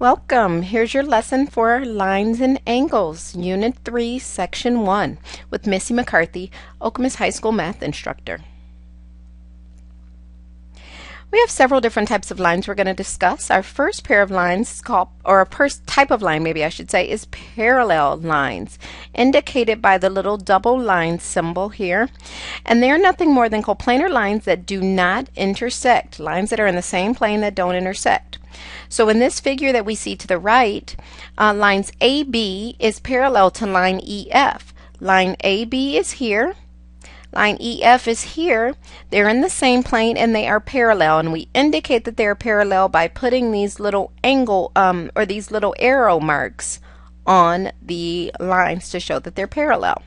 Welcome. Here's your lesson for Lines and Angles, Unit 3, Section 1, with Missy McCarthy, Okemos High School math instructor. We have several different types of lines we're going to discuss. Our first pair of lines is called, or a first type of line maybe I should say, is parallel lines, indicated by the little double line symbol here. And they're nothing more than coplanar lines that do not intersect, lines that are in the same plane that don't intersect. So in this figure that we see to the right, lines AB is parallel to line EF. Line AB is here. Line EF is here. They're in the same plane and they are parallel, and we indicate that they are parallel by putting these little angle or these little arrow marks on the lines to show that they're parallel.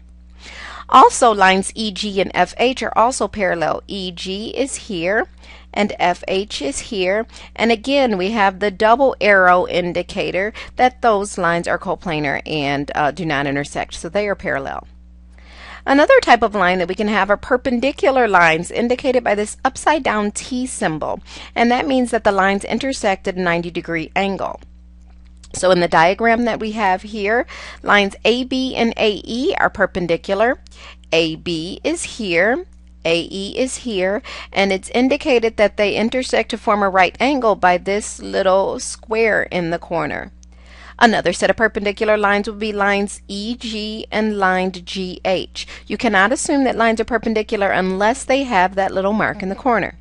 Also, lines EG and FH are also parallel. EG is here and FH is here, and again we have the double arrow indicator that those lines are coplanar and do not intersect, so they are parallel. Another type of line that we can have are perpendicular lines, indicated by this upside down T symbol, and that means that the lines intersect at a 90-degree angle. So in the diagram that we have here, lines AB and AE are perpendicular. AB is here, AE is here, and it's indicated that they intersect to form a right angle by this little square in the corner. Another set of perpendicular lines would be lines EG and line GH. You cannot assume that lines are perpendicular unless they have that little mark in the corner.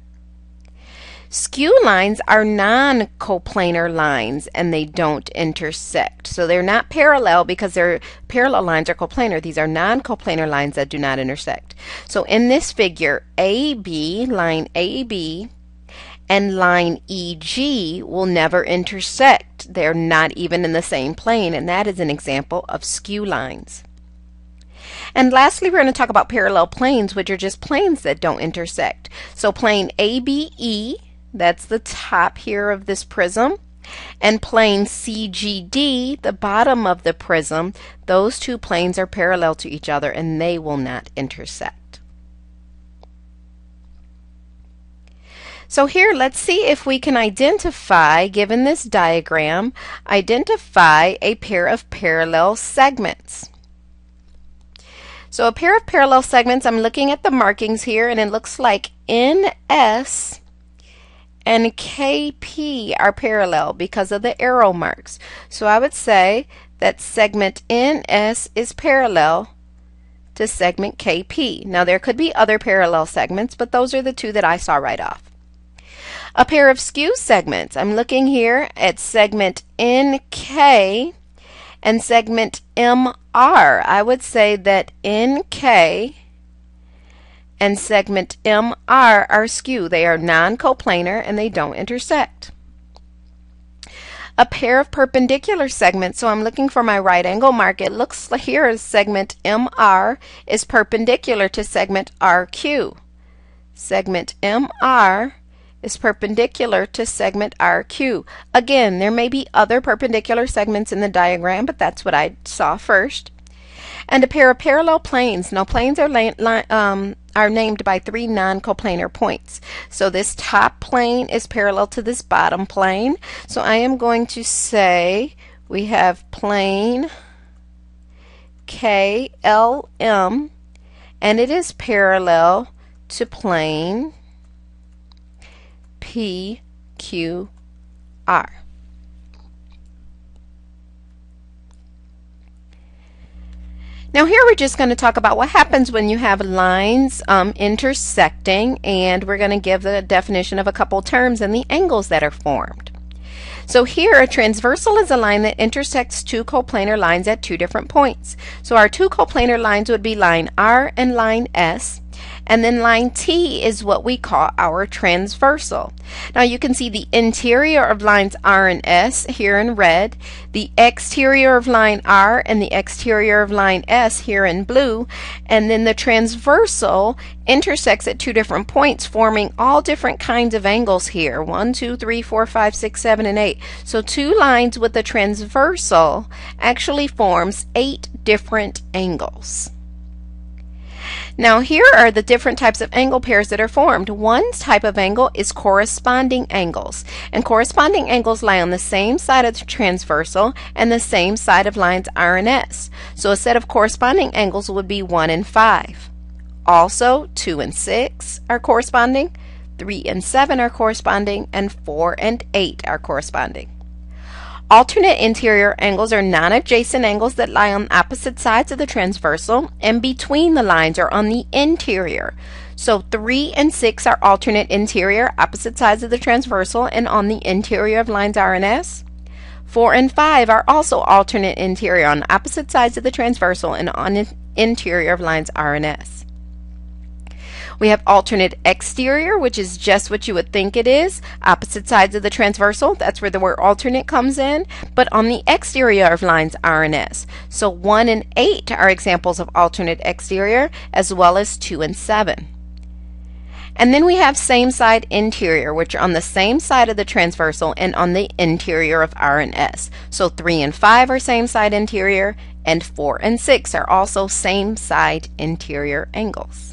Skew lines are non-coplanar lines and they don't intersect. So they're not parallel because their parallel lines are coplanar. These are non-coplanar lines that do not intersect. So in this figure, AB, line AB, and line EG will never intersect. They're not even in the same plane, and that is an example of skew lines. And lastly, we're going to talk about parallel planes, which are just planes that don't intersect. So plane ABE, that's the top here of this prism, and plane CGD, the bottom of the prism, those two planes are parallel to each other and they will not intersect. So here, let's see if we can identify, given this diagram, identify a pair of parallel segments. So a pair of parallel segments, I'm looking at the markings here, and it looks like NS and KP are parallel because of the arrow marks. So I would say that segment NS is parallel to segment KP. Now there could be other parallel segments, but those are the two that I saw right off. A pair of skew segments. I'm looking here at segment NK and segment MR. I would say that NK and segment MR are skew. They are non-coplanar and they don't intersect. A pair of perpendicular segments. So I'm looking for my right angle mark. It looks like here is segment MR is perpendicular to segment RQ. Segment MR is perpendicular to segment RQ. Again, there may be other perpendicular segments in the diagram, but that's what I saw first. And a pair of parallel planes. Now, planes are named by three non-coplanar points. So this top plane is parallel to this bottom plane. So I am going to say we have plane KLM, and it is parallel to plane PQR. Now here we're just going to talk about what happens when you have lines intersecting, and we're going to give the definition of a couple terms and the angles that are formed. So here a transversal is a line that intersects two coplanar lines at two different points. So our two coplanar lines would be line R and line S. And then line T is what we call our transversal. Now you can see the interior of lines R and S here in red, the exterior of line R and the exterior of line S here in blue, and then the transversal intersects at two different points, forming all different kinds of angles here. 1, 2, 3, 4, 5, 6, 7, and 8. So two lines with the transversal actually forms 8 different angles. Now here are the different types of angle pairs that are formed. One type of angle is corresponding angles, and corresponding angles lie on the same side of the transversal and the same side of lines R and S. So a set of corresponding angles would be 1 and 5. Also, 2 and 6 are corresponding, 3 and 7 are corresponding, and 4 and 8 are corresponding. Alternate interior angles are non-adjacent angles that lie on opposite sides of the transversal and between the lines or on the interior. So 3 and 6 are alternate interior, opposite sides of the transversal and on the interior of lines R and S. 4 and 5 are also alternate interior on opposite sides of the transversal and on the interior of lines R and S. We have alternate exterior, which is just what you would think it is. Opposite sides of the transversal, that's where the word alternate comes in, but on the exterior of lines R and S. So 1 and 8 are examples of alternate exterior, as well as 2 and 7. And then we have same side interior, which are on the same side of the transversal and on the interior of R and S. So 3 and 5 are same side interior, and 4 and 6 are also same side interior angles.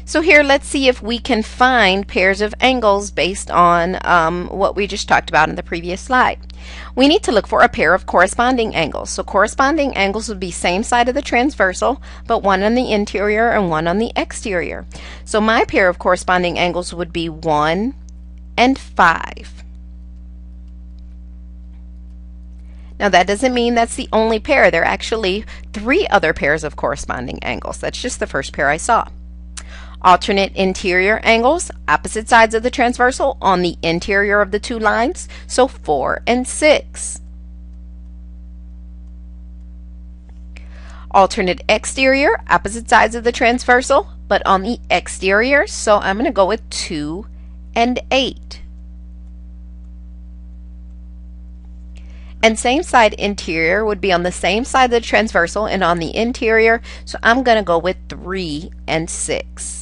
So here, let's see if we can find pairs of angles based on what we just talked about in the previous slide. We need to look for a pair of corresponding angles. So corresponding angles would be same side of the transversal, but one on the interior and one on the exterior. So my pair of corresponding angles would be 1 and 5. Now that doesn't mean that's the only pair. There are actually 3 other pairs of corresponding angles. That's just the first pair I saw. Alternate interior angles, opposite sides of the transversal on the interior of the two lines, so 4 and 6. Alternate exterior, opposite sides of the transversal, but on the exterior, so I'm going to go with 2 and 8. And same side interior would be on the same side of the transversal and on the interior, so I'm going to go with 3 and 6.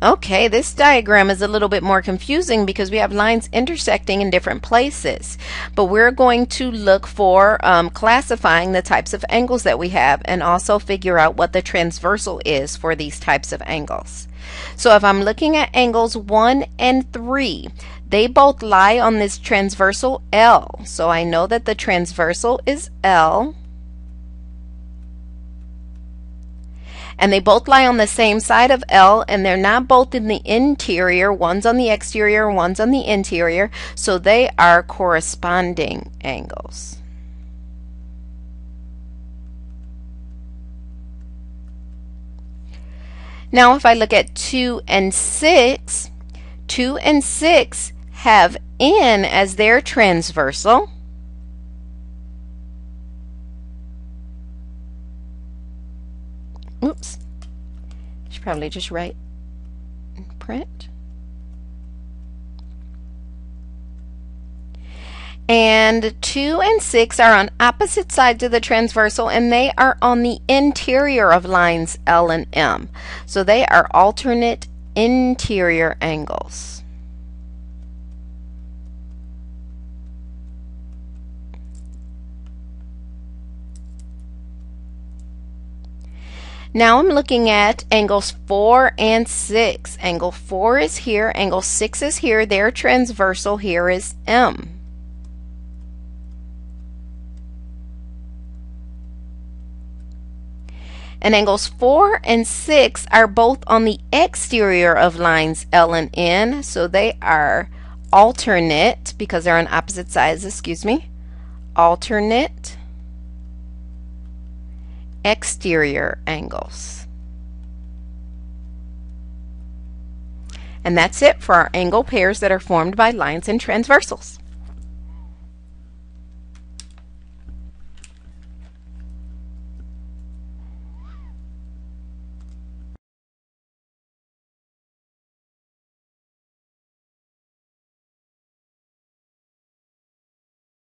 Okay, this diagram is a little bit more confusing because we have lines intersecting in different places. But we're going to look for classifying the types of angles that we have and also figure out what the transversal is for these types of angles. So if I'm looking at angles 1 and 3, they both lie on this transversal L. So I know that the transversal is L. And they both lie on the same side of L, and they're not both in the interior. One's on the exterior, one's on the interior, so they are corresponding angles. Now if I look at 2 and 6, 2 and 6 have N as their transversal. Oops, should probably just write and print. And 2 and 6 are on opposite sides of the transversal, and they are on the interior of lines L and M. So they are alternate interior angles. Now I'm looking at angles 4 and 6. Angle 4 is here, angle 6 is here, their transversal here is M. And angles 4 and 6 are both on the exterior of lines L and N, so they are alternate, because they're on opposite sides, alternate exterior angles. And that's it for our angle pairs that are formed by lines and transversals.